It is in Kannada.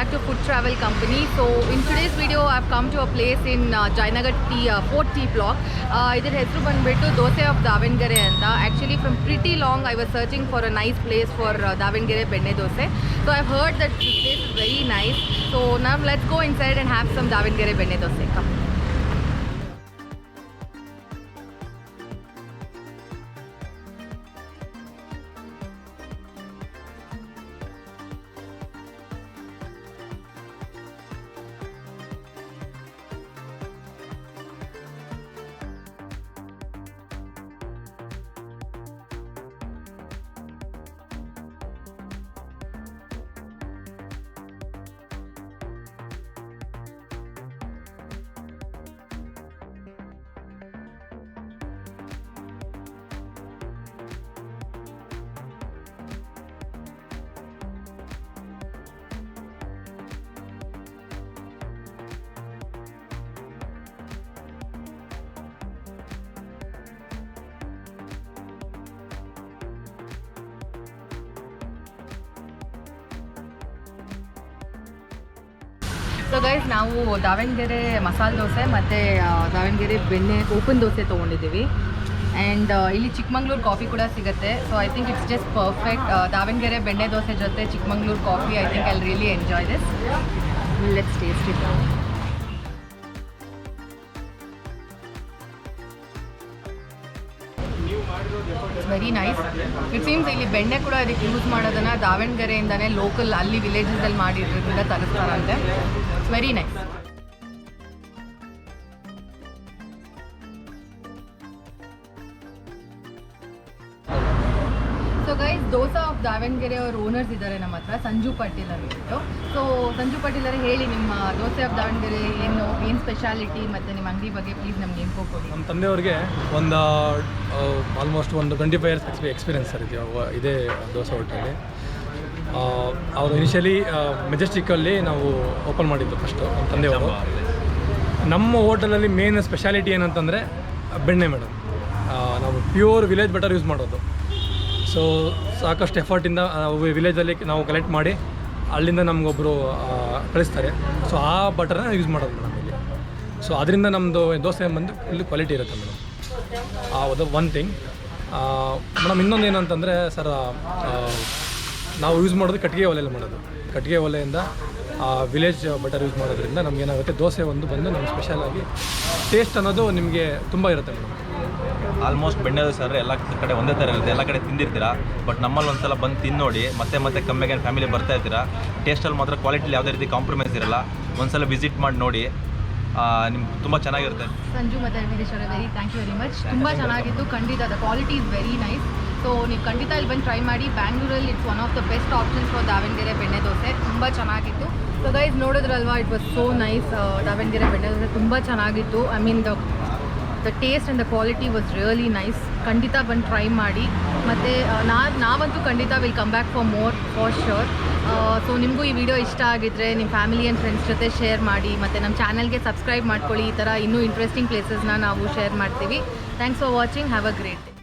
back to Food Travel Company. So in today's video I've come to a place in Jayanagar Fort T block. Idar hesru bandibiಟ್ಟು Dose of Davangere anta. Actually from pretty long I was searching for a nice place for Davangere Benne Dose. So I've heard that this place is very nice. So now let's go inside and have some Davangere Benne Dose. Come. So guys ನಾವು ದಾವಣಗೆರೆ ಮಸಾಲೆ ದೋಸೆ ಮತ್ತು ದಾವಣಗೆರೆ ಬೆಣ್ಣೆ ಓಪನ್ ದೋಸೆ ತೊಗೊಂಡಿದ್ದೀವಿ ಆ್ಯಂಡ್ ಇಲ್ಲಿ ಚಿಕ್ಕಮಂಗ್ಳೂರು ಕಾಫಿ ಕೂಡ ಸಿಗುತ್ತೆ. So I think it's just perfect. Davanagere benne dosa ಜೊತೆ Chikmagalur coffee I think I really enjoy this. Let's taste it. Very nice. It seems ಇಲ್ಲಿ ಬೆಣ್ಣೆ ಕೂಡ ಅದಕ್ಕೆ ಯೂಸ್ ಮಾಡೋದನ್ನು ದಾವಣಗೆರೆಯಿಂದನೇ ಲೋಕಲ್ ಅಲ್ಲಿ ವಿಲೇಜಸಲ್ಲಿ ಮಾಡಿರೋದ್ರಿಂದ ತರಿಸ್ತಾರಂತೆ. It's very nice. So guys, dosa of Davanagere ಅವ್ರ ಓನರ್ಸ್ ಇದ್ದಾರೆ ನಮ್ಮ ಹತ್ರ, ಸಂಜು ಪಾಟೀಲ್ ಅಂದ್ಬಿಟ್ಟು. ಸೊ ಸಂಜು ಪಾಟೀಲ್ ಅವರೇ, ಹೇಳಿ ನಿಮ್ಮ ದೋಸೆ ಆಫ್ ದಾವಣಗೆರೆ ಏನು ಸ್ಪೆಷಾಲಿಟಿ ಮತ್ತು ನಿಮ್ಮ ಅಂಗಡಿ ಬಗ್ಗೆ ಪ್ಲೀಸ್ ನಮ್ಗೆ ಇನ್ಫೋ ಕೊಡಿ. ನಮ್ಮ ತಂದೆಯವ್ರಿಗೆ ಒಂದು ಆಲ್ಮೋಸ್ಟ್ 25 ಇಯರ್ಸ್ ಎಕ್ಸ್ಪೀರಿಯನ್ಸ್ ಸರ್ ಇದೇ ದೋಸೆ ಹೋಟೆಲಲ್ಲಿ. ಅವರು ಇನಿಷಿಯಲಿ ಮೆಜೆಸ್ಟಿಕ್ಕಲ್ಲಿ ನಾವು ಓಪನ್ ಮಾಡಿದ್ದು ಫಸ್ಟು ನಮ್ಮ ತಂದೆಯವರು. ನಮ್ಮ ಹೋಟೆಲಲ್ಲಿ ಮೇನ್ ಸ್ಪೆಷಾಲಿಟಿ ಏನಂತಂದರೆ ಬೆಣ್ಣೆ ಮೇಡಮ್. ನಾವು ಪ್ಯೂರ್ ವಿಲೇಜ್ ಬಟರ್ ಯೂಸ್ ಮಾಡೋದು. ಸೊ ಸಾಕಷ್ಟು ಎಫರ್ಟಿಂದ ವಿಲೇಜಲ್ಲಿ ನಾವು ಕಲೆಕ್ಟ್ ಮಾಡಿ ಅಲ್ಲಿಂದ ನಮಗೊಬ್ಬರು ಕಳಿಸ್ತಾರೆ. ಸೊ ಆ ಬಟರ್ನ ಯೂಸ್ ಮಾಡೋದು ಮೇಡಮ್ ಇಲ್ಲಿ. ಸೊ ಅದರಿಂದ ನಮ್ಮದು ದೋಸೆ ಬಂದು ಇಲ್ಲಿ ಕ್ವಾಲಿಟಿ ಇರುತ್ತೆ ಮೇಡಮ್. ಅದು ಒನ್ ಥಿಂಗ್. ಮೇಡಮ್ ಇನ್ನೊಂದು ಏನಂತಂದರೆ ಸರ್, ನಾವು ಯೂಸ್ ಮಾಡೋದು ಕಟ್ಟಿಗೆ ಒಲೆಯಲ್ಲಿ ಮಾಡೋದು. ಕಟ್ಟಿಗೆ ಒಲೆಯಿಂದ ವಿಲೇಜ್ ಬಟರ್ ಯೂಸ್ ಮಾಡೋದ್ರಿಂದ ನಮಗೇನಾಗುತ್ತೆ, ದೋಸೆ ಒಂದು ಬಂದು ನಮ್ಮ ಸ್ಪೆಷಲಾಗಿ ಟೇಸ್ಟ್ ಅನ್ನೋದು ನಿಮಗೆ ತುಂಬ ಇರುತ್ತೆ ಮೇಡಮ್. ಆಲ್ಮೋಸ್ಟ್ ಬೆಣ್ಣೆ ದೋಸೆ ಅಂದರೆ ಎಲ್ಲ ಕಡೆ ಒಂದೇ ಥರ ಇರುತ್ತೆ, ಎಲ್ಲ ಕಡೆ ತಿಂದಿರ್ತೀರಾ. ಬಟ್ ನಮ್ಮಲ್ಲಿ ಒಂದು ಸಲ ಬಂದು ತಿಂದು ನೋಡಿ, ಮತ್ತೆ ಕಮ್ಮಿಗೆ ಫ್ಯಾಮಿಲಿ ಬರ್ತಾ ಇರ್ತೀರಾ. ಟೇಸ್ಟಲ್ಲಿ ಮಾತ್ರ ಕ್ವಾಲಿಟಿಲಿ ಯಾವುದೇ ರೀತಿ ಕಾಂಪ್ರಮೈಸ್ ಇರಲ್ಲ. ಒಂದು ಸಲ ವಿಸಿಟ್ ಮಾಡಿ ನೋಡಿ, ನಿಮ್ಗೆ ತುಂಬ ಚೆನ್ನಾಗಿರುತ್ತೆ. ಸಂಜು ಮತ್ತು ವೀರೇಶ್ ಅವರೇ, ಥ್ಯಾಂಕ್ ಯು ವೆರಿ ಮಚ್. ತುಂಬ ಚೆನ್ನಾಗಿತ್ತು ಖಂಡಿತ. The quality is very nice. So ನೀವು ಖಂಡಿತ ಇಲ್ಲಿ ಬಂದು ಟ್ರೈ ಮಾಡಿ. ಬ್ಯಾಂಗ್ಳೂರಲ್ಲಿ it's one of the best options for Davanagere benne dosa. ತುಂಬ ಚೆನ್ನಾಗಿತ್ತು. ಸೊ ಗೈಸ್, ನೋಡಿದ್ರಲ್ವಾ, it was so nice. Davanagere benne dosa ತುಂಬ ಚೆನ್ನಾಗಿತ್ತು. I mean the taste and the quality was really nice. ಖಂಡಿತ ಬಂದು ಟ್ರೈ ಮಾಡಿ. ಮತ್ತು ನಾವಂತೂ ಖಂಡಿತ will come back for sure. So ನಿಮಗೂ ಈ ವಿಡಿಯೋ ಇಷ್ಟ ಆಗಿದ್ದರೆ ನಿಮ್ಮ ಫ್ಯಾಮಿಲಿ ಆ್ಯಂಡ್ ಫ್ರೆಂಡ್ಸ್ ಜೊತೆ ಶೇರ್ ಮಾಡಿ. ಮತ್ತು ನಮ್ಮ ಚಾನಲ್ಗೆ ಸಬ್ಸ್ಕ್ರೈಬ್ ಮಾಡ್ಕೊಳ್ಳಿ. ಈ ಥರ ಇನ್ನೂ ಇಂಟ್ರೆಸ್ಟಿಂಗ್ ಪ್ಲೇಸಸ್ನ ನಾವು ಶೇರ್ ಮಾಡ್ತೀವಿ. Thanks for watching. Have a great day.